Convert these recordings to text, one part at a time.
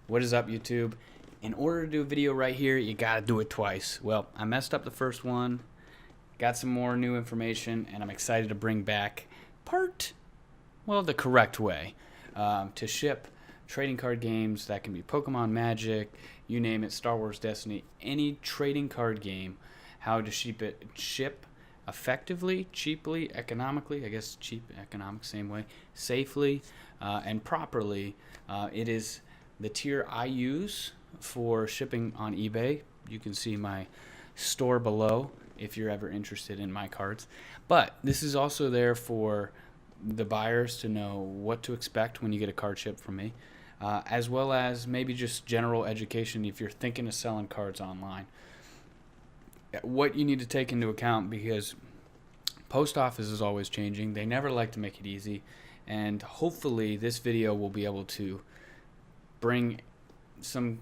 What is up, YouTube? In order to do a video right here, you gotta do it twice. Well, I messed up the first one, got some more new information, and I'm excited to bring back the correct way to ship trading card games. That can be Pokemon, Magic, you name it, Star Wars, Destiny, any trading card game, how to ship effectively, cheaply, economically, I guess cheap, economic, same way, safely, and properly. It is the tier I use for shipping on eBay. You can see my store below if you're ever interested in my cards. But this is also there for the buyers to know what to expect when you get a card shipped from me, as well as maybe just general education if you're thinking of selling cards online. What you need to take into account, because post office is always changing. They never like to make it easy, and hopefully this video will be able to bring some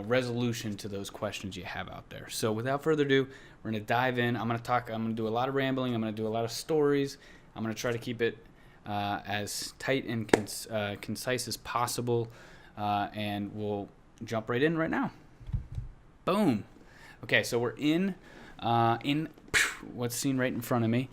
resolution to those questions you have out there. So without further ado, we're going to dive in. I'm going to do a lot of rambling. I'm going to do a lot of stories. I'm going to try to keep it as tight and concise as possible, and we'll jump right in right now. Boom. Okay, so we're in what's seen right in front of me.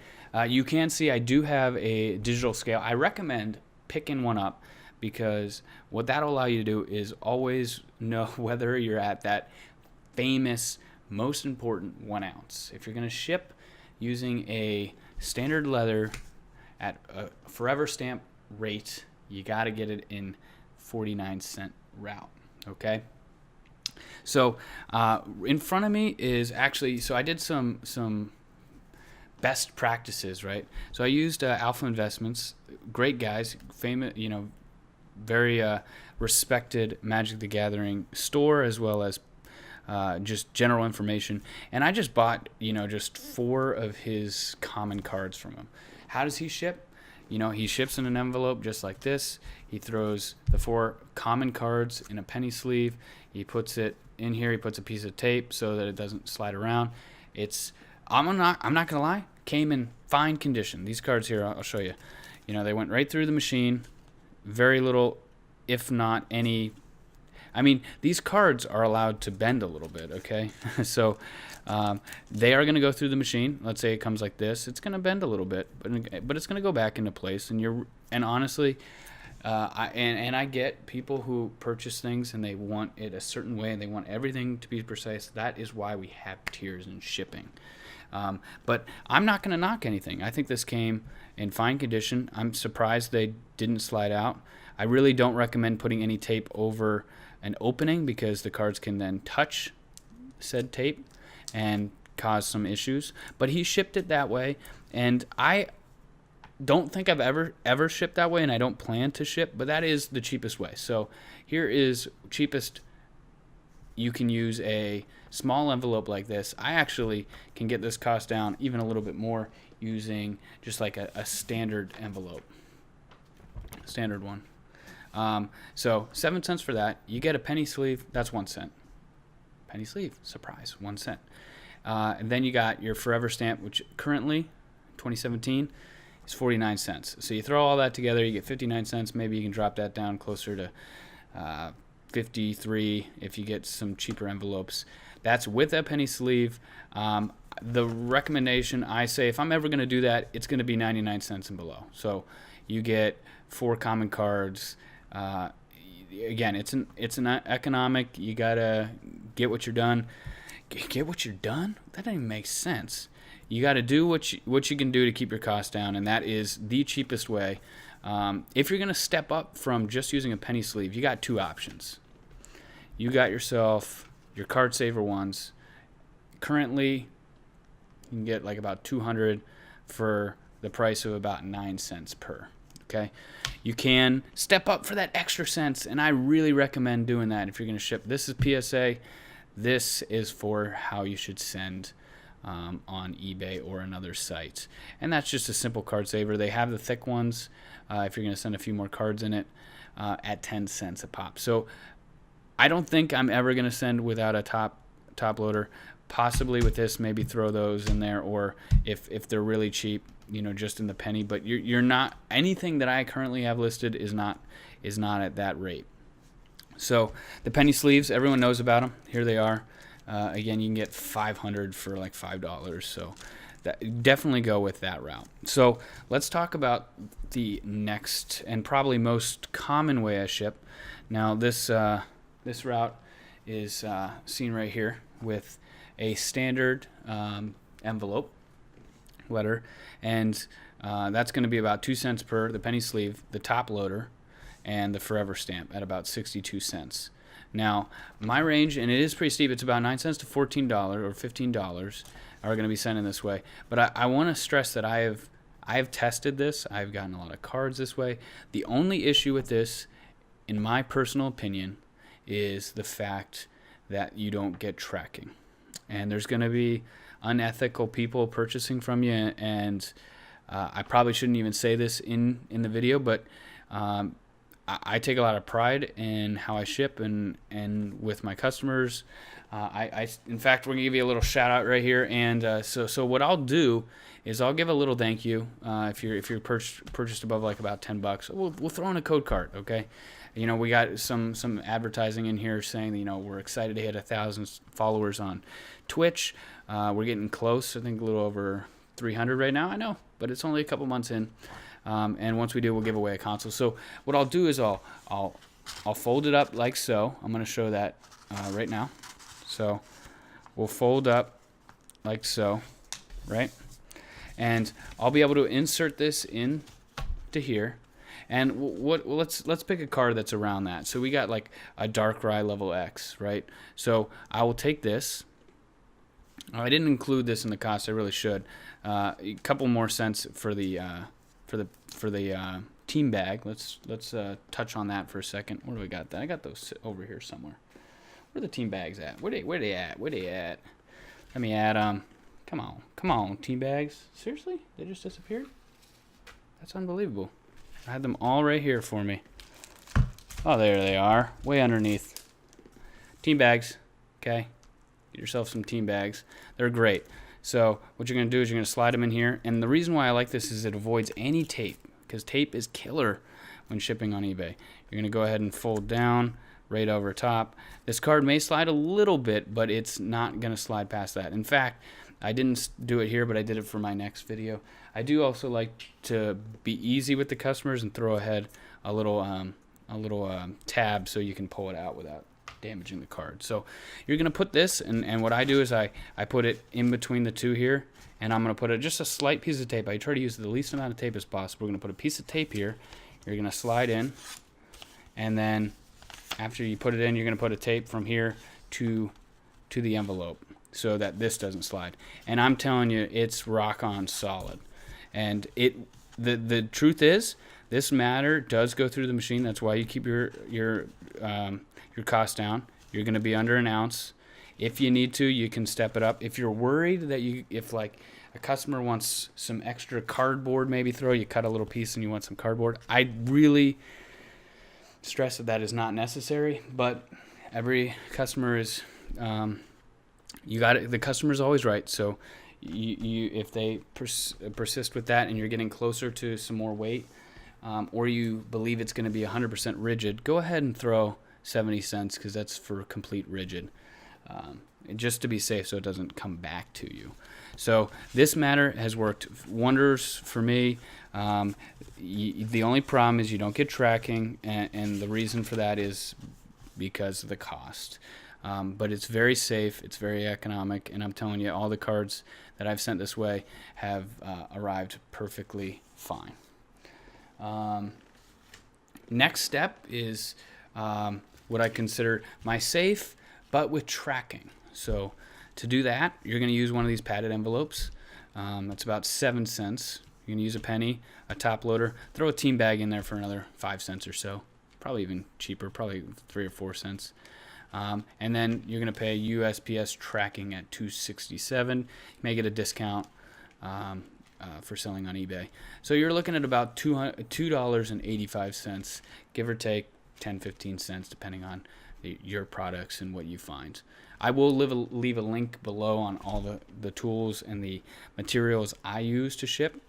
You can see I do have a digital scale. I recommend picking one up, because what that'll allow you to do is always know whether you're at that famous, most important 1 ounce. If you're going to ship using a standard leather at a forever stamp rate, you got to get it in 49-cent route, okay? So in front of me is actually, so I did some best practices, right? So I used Alpha Investments, great guys, famous, very respected Magic the Gathering store, as well as just general information. And I just bought, just 4 of his common cards from him. How does he ship? He ships in an envelope just like this. He throws the 4 common cards in a penny sleeve. He puts it in here. He puts a piece of tape so that it doesn't slide around. I'm not gonna lie, came in fine condition. These cards here, I'll show you. They went right through the machine. Very little, if not any. I mean, these cards are allowed to bend a little bit, okay? So they are going to go through the machine. Let's say it comes like this. It's going to bend a little bit, but it's going to go back into place. And honestly, I get people who purchase things and they want it a certain way and they want everything to be precise. That is why we have tiers in shipping. But I'm not going to knock anything. I think this came in fine condition. I'm surprised they didn't slide out. I really don't recommend putting any tape over an opening, because the cards can then touch said tape and cause some issues. But he shipped it that way, and I don't think I've ever shipped that way, and I don't plan to ship, but that is the cheapest way. So here is cheapest. You can use a small envelope like this. I actually can get this cost down even a little bit more using just like a standard envelope, standard one. So 7 cents for that. You get a penny sleeve, that's 1 cent. Penny sleeve, surprise, 1 cent. And then you got your forever stamp, which currently 2017 is 49 cents. So you throw all that together, you get 59 cents. Maybe you can drop that down closer to 53 if you get some cheaper envelopes. That's with a penny sleeve. The recommendation, I say, if I'm ever going to do that, it's going to be 99 cents and below. So you get 4 common cards. Again, it's an economic. You gotta get what you're done. Get what you're done? That doesn't even make sense. You got to do what you can do to keep your costs down, and that is the cheapest way. If you're gonna step up from just using a penny sleeve, you got 2 options. You got yourself your card saver ones. Currently, you can get like about 200 for the price of about 9 cents per. Okay, you can step up for that extra cents, and I really recommend doing that if you're going to ship. This is PSA. This is for how you should send on eBay or another site, and that's just a simple card saver. They have the thick ones if you're going to send a few more cards in it at 10 cents a pop. So I don't think I'm ever going to send without a top loader. Possibly with this, maybe throw those in there, or if they're really cheap, just in the penny. But you're not, anything that I currently have listed is not at that rate. So the penny sleeves, everyone knows about them. Here they are. Again, you can get 500 for like $5. So definitely go with that route. So let's talk about the next and probably most common way I ship. Now this route is seen right here with a standard envelope letter, and that's going to be about 2 cents per the penny sleeve, the top loader, and the forever stamp at about 62 cents. Now my range, and it is pretty steep, it's about 9 cents to $14 or $15 are going to be sent in this way. But I want to stress that I have tested this. I've gotten a lot of cards this way. The only issue with this, in my personal opinion, is the fact that you don't get tracking. And there's going to be unethical people purchasing from you, and I probably shouldn't even say this in the video, but I take a lot of pride in how I ship and with my customers. In fact, we're gonna give you a little shout out right here, and so what I'll do is I'll give a little thank you if you're purchased above like about $10. We'll throw in a code card, okay? You know, we got some advertising in here saying that, you know, we're excited to hit 1,000 followers on Twitch. We're getting close. I think a little over 300 right now. I know, but it's only a couple months in. And once we do, we'll give away a console. So what I'll do is I'll fold it up like so. I'm going to show that right now. So we'll fold up like so, right? And I'll be able to insert this in to here. And let's pick a card that's around that. So we got like a Darkrai level X, right? So I will take this. I didn't include this in the cost. I really should. A couple more cents for the team bag. Let's touch on that for a second. Where do we got that? I got those over here somewhere. Where are the team bags at? Where they at? Let me add them. Come on, team bags. Seriously? They just disappeared? That's unbelievable. I had them all right here for me. Oh, there they are, way underneath. Team bags. Okay, get yourself some team bags. They're great. So what you're going to do is you're going to slide them in here. And the reason why I like this is it avoids any tape, because tape is killer when shipping on eBay. You're going to go ahead and fold down right over top. This card may slide a little bit, but it's not going to slide past that. In fact, I didn't do it here, but I did it for my next video. I do also like to be easy with the customers and throw ahead a little tab so you can pull it out without damaging the card. So you're going to put this, and what I do is I put it in between the two here, and I'm going to put just a slight piece of tape. I try to use the least amount of tape as possible. We're going to put a piece of tape here. You're going to slide in, and then after you put it in, you're going to put a tape from here to the envelope so that this doesn't slide. And I'm telling you, it's rock on solid. And the truth is, this matter does go through the machine. That's why you keep your cost down. You're going to be under an ounce. If you need to, you can step it up. If you're worried that if like a customer wants some extra cardboard, maybe you cut a little piece and you want some cardboard, I really stress that is not necessary. But every customer is, the customer is always right. So if they persist with that and you're getting closer to some more weight, or you believe it's going to be 100% rigid, go ahead and throw 70 cents, because that's for complete rigid, just to be safe so it doesn't come back to you. So this matter has worked wonders for me. The only problem is you don't get tracking, and the reason for that is because of the cost. But it's very safe, it's very economic, and I'm telling you, all the cards that I've sent this way have arrived perfectly fine. Next step is what I consider my safe, but with tracking. So to do that, you're going to use one of these padded envelopes. That's about 7 cents. You're going to use a penny, a top loader, throw a team bag in there for another 5 cents or so. Probably even cheaper, probably 3 or 4 cents. And then you're going to pay USPS tracking at $2.67. You may get a discount for selling on eBay. So you're looking at about $2.85, give or take 10-15 cents, depending on your products and what you find. I will leave a link below on all the tools and the materials I use to ship.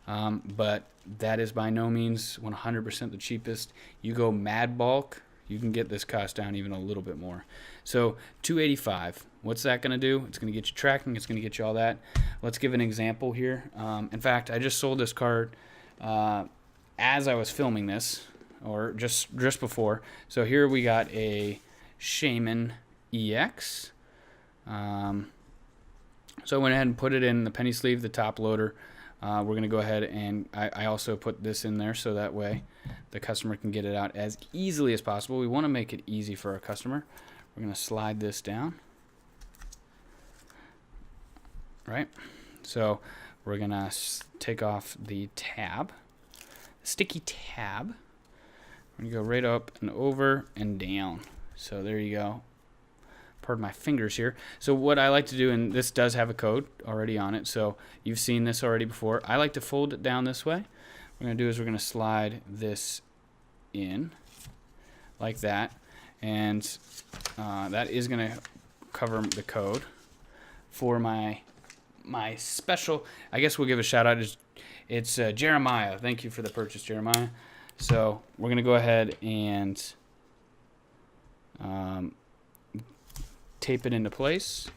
But that is by no means 100% the cheapest. You go mad bulk, You can get this cost down even a little bit more. So $285. What's that going to do? It's going to get you tracking. It's going to get you all that. Let's give an example here. In fact, I just sold this card as I was filming this, or just before. So here we got a Shaman EX. So I went ahead and put it in the penny sleeve, the top loader. We're going to go ahead and I also put this in there so that way the customer can get it out as easily as possible. We want to make it easy for our customer. We're going to slide this down. Right? So we're going to take off the tab, the sticky tab. We're going to go right up and over and down. So there you go. Pardon my fingers here. So what I like to do, and this does have a code already on it, so you've seen this already before. I like to fold it down this way. What we're going to do is we're going to slide this in like that, and that is going to cover the code for my special. I guess we'll give a shout out. It's Jeremiah. Thank you for the purchase, Jeremiah. So we're going to go ahead and tape it into place,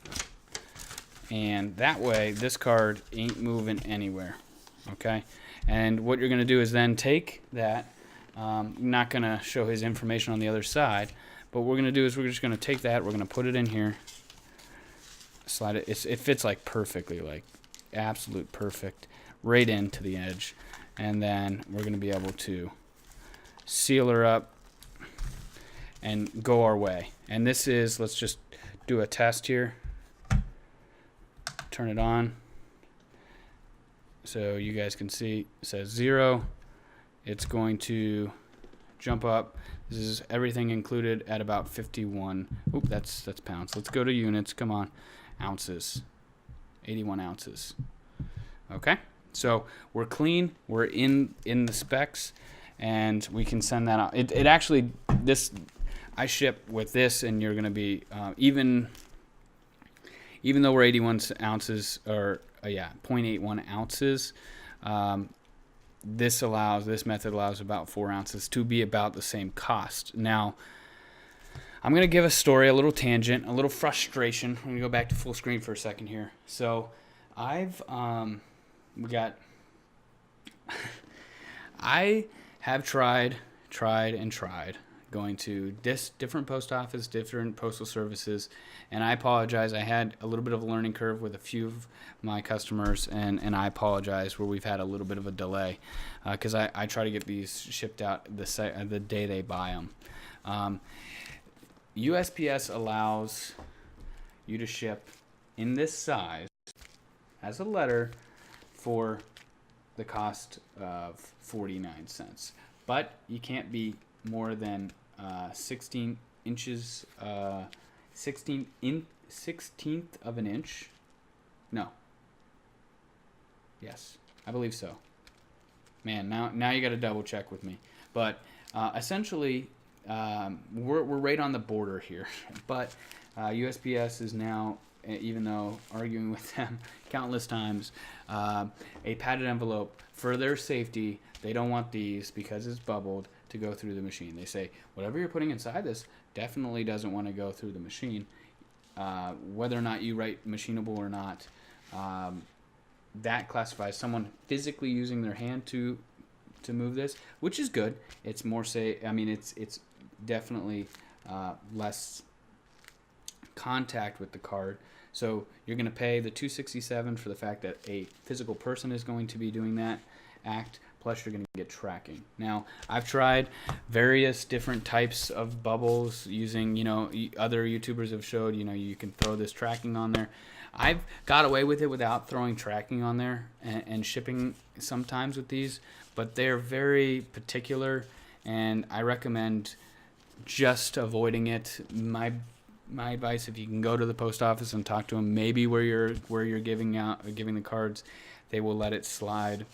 and that way this card ain't moving anywhere. Okay, and what you're going to do is then take that. I'm not going to show his information on the other side, but what we're going to do is we're just going to take that, we're going to put it in here, slide it. It fits like perfectly, like absolute perfect, right into the edge, and then we're going to be able to seal her up and go our way. And this is, let's just do a test here. Turn it on so you guys can see. It says 0. It's going to jump up. This is everything included at about 51. Oop, that's pounds. Let's go to units. Come on. Ounces. 81 ounces. Okay, so we're clean. We're in the specs, and we can send that out. It actually, this, I ship with this, and you're going to be even though we're 81 ounces, or 0.81 ounces, this method allows about 4 ounces to be about the same cost. Now, I'm going to give a story, a little tangent, a little frustration. I'm going to go back to full screen for a second here. So I have tried going to different post office, different postal services, and I apologize. I had a little bit of a learning curve with a few of my customers, and I apologize where we've had a little bit of a delay because I try to get these shipped out the day they buy them. USPS allows you to ship in this size as a letter for the cost of 49 cents, but you can't be more than 16 inches, 16th of an inch. No. Yes, I believe so. Man, now you got to double check with me. But essentially, we're right on the border here. But USPS is now, even though arguing with them countless times, a padded envelope for their safety. They don't want these because it's bubbled to go through the machine. They say whatever you're putting inside this definitely doesn't want to go through the machine. Whether or not you write machinable or not, that classifies someone physically using their hand to move this, which is good. It's more safe. I mean, it's definitely less contact with the card. So you're going to pay the $267 for the fact that a physical person is going to be doing that act, plus you're going to get tracking. Now, I've tried various different types of bubbles using, other YouTubers have showed, you can throw this tracking on there. I've got away with it without throwing tracking on there and shipping sometimes with these, but they're very particular, and I recommend just avoiding it. My advice, if you can go to the post office and talk to them, maybe where you're giving the cards, they will let it slide.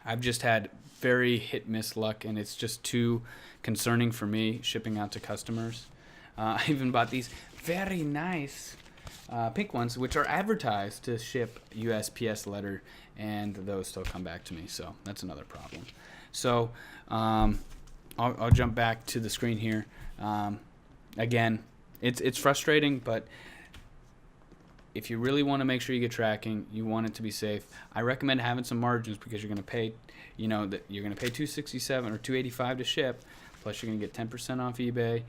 I've just had very hit-miss luck, and it's just too concerning for me shipping out to customers. I even bought these very nice pink ones, which are advertised to ship USPS letter, and those still come back to me. So that's another problem. So I'll jump back to the screen here. Again, it's frustrating, but if you really want to make sure you get tracking, you want it to be safe, I recommend having some margins, because you're going to pay, you know, that you're going to pay $267 or $285 to ship, plus you're going to get 10% off eBay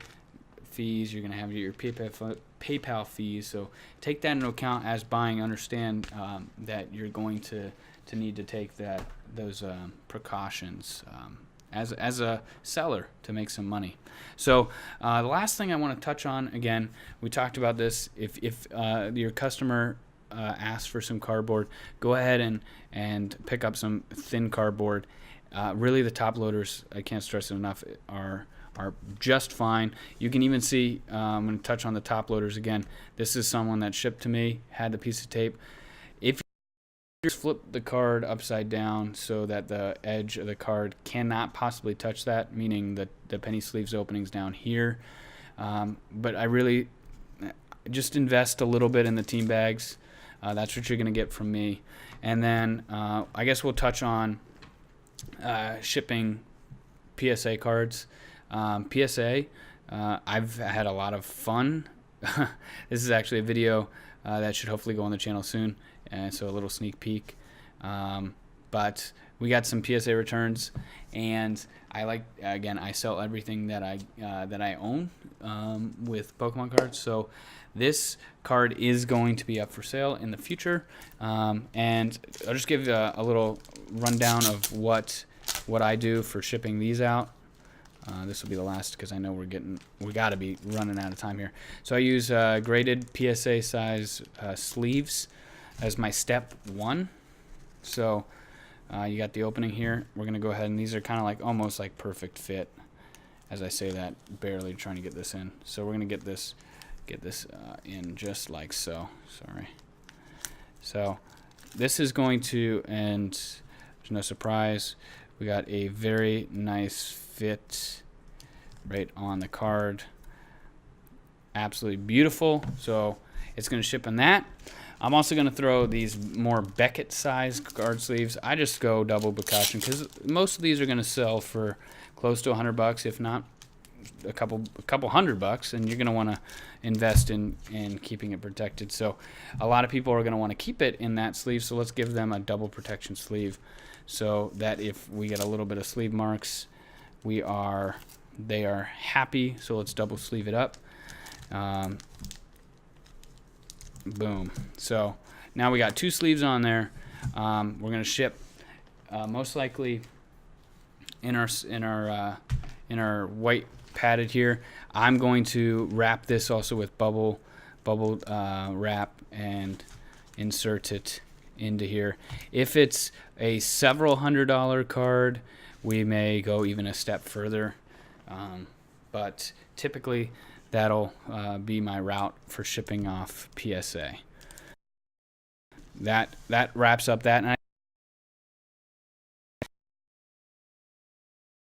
fees. You're going to have your PayPal fees. So take that into account as buying. Understand that you're going to need to take those precautions as a seller to make some money. So the last thing I want to touch on, again, we talked about this. If your customer asks for some cardboard, go ahead and pick up some thin cardboard. Really, the top loaders, I can't stress it enough, are just fine. You can even see, I'm going to touch on the top loaders again. This is someone that shipped to me, had the piece of tape. If you flip the card upside down so that the edge of the card cannot possibly touch that, meaning that the penny sleeves openings down here. But I really just invest a little bit in the team bags. That's what you're going to get from me. And then I guess we'll touch on shipping PSA cards. PSA, I've had a lot of fun. This is actually a video that should hopefully go on the channel soon, so a little sneak peek. But we got some PSA returns, and I sell everything that I own with Pokemon cards. So this card is going to be up for sale in the future, and I'll just give you a little rundown of what I do for shipping these out. This will be the last, because I know we got to be running out of time here. So I use graded PSA size sleeves as my step one. So you got the opening here. We're gonna go ahead, and these are kind of like almost like perfect fit. As I say that, barely trying to get this in. So we're gonna get this in just like so. Sorry. So this is going to, and there's no surprise, we got a very nice fit right on the card. Absolutely beautiful. So it's going to ship in that. I'm also going to throw these more Beckett size card sleeves. I just go double precaution, because most of these are going to sell for close to $100, if not a couple $100, and you're going to want to invest in keeping it protected. So a lot of people are going to want to keep it in that sleeve, so let's give them a double protection sleeve, so that if we get a little bit of sleeve marks, they are happy. So let's double sleeve it up. Boom. So now we got two sleeves on there. We're going to ship most likely in our white padded here. I'm going to wrap this also with bubble wrap and insert it into here. If it's a several $100 card, we may go even a step further, but typically that'll be my route for shipping off PSA. That wraps up that,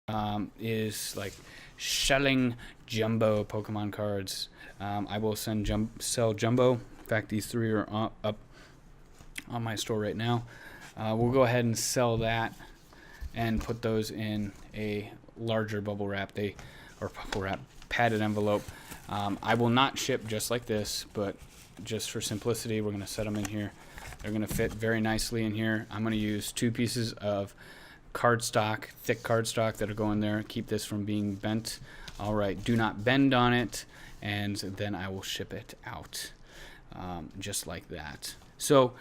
and is like shelling jumbo Pokemon cards. I will sell jumbo. In fact, these three are up on my store right now. We'll go ahead and sell that and put those in a larger bubble wrap padded envelope. I will not ship just like this, but just for simplicity, we're going to set them in here. They're going to fit very nicely in here. I'm going to use 2 pieces of cardstock, thick cardstock, that are going there. Keep this from being bent. All right, do not bend on it, and then I will ship it out just like that. So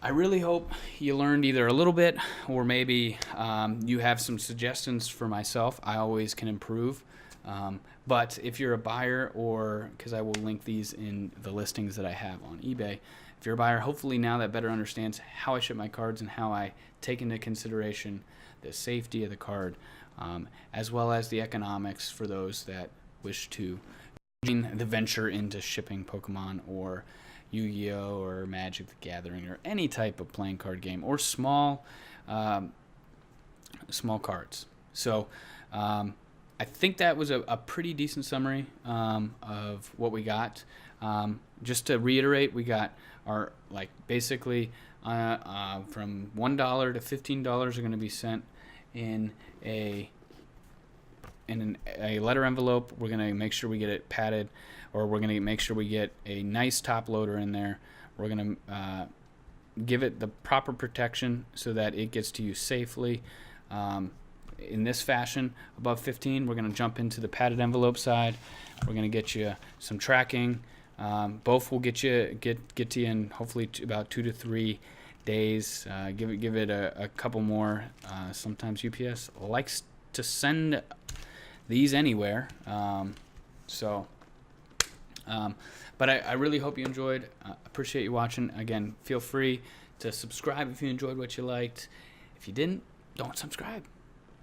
I really hope you learned either a little bit, or maybe you have some suggestions for myself. I always can improve. But if you're a buyer, or because I will link these in the listings that I have on eBay, if you're a buyer, hopefully now that better understands how I ship my cards and how I take into consideration the safety of the card, as well as the economics for those that wish to begin the venture into shipping Pokemon or Yu-Gi-Oh! Or Magic the Gathering, or any type of playing card game, or small cards. So I think that was a pretty decent summary of what we got. Just to reiterate, we got our, basically from $1 to $15 are going to be sent in a in a letter envelope. We're going to make sure we get it padded, or we're going to make sure we get a nice top loader in there. We're going to give it the proper protection so that it gets to you safely. In this fashion, above 15, we're going to jump into the padded envelope side. We're going to get you some tracking. Both will get to you in hopefully about 2 to 3 days. Give it a couple more. Sometimes UPS likes to send these anywhere. But I really hope you enjoyed. Appreciate you watching. Again, feel free to subscribe if you enjoyed what you liked. If you didn't, don't subscribe.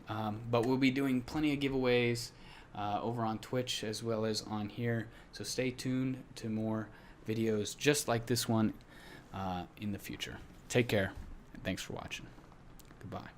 But we'll be doing plenty of giveaways over on Twitch as well as on here. So stay tuned to more videos just like this one in the future. Take care, and thanks for watching. Goodbye.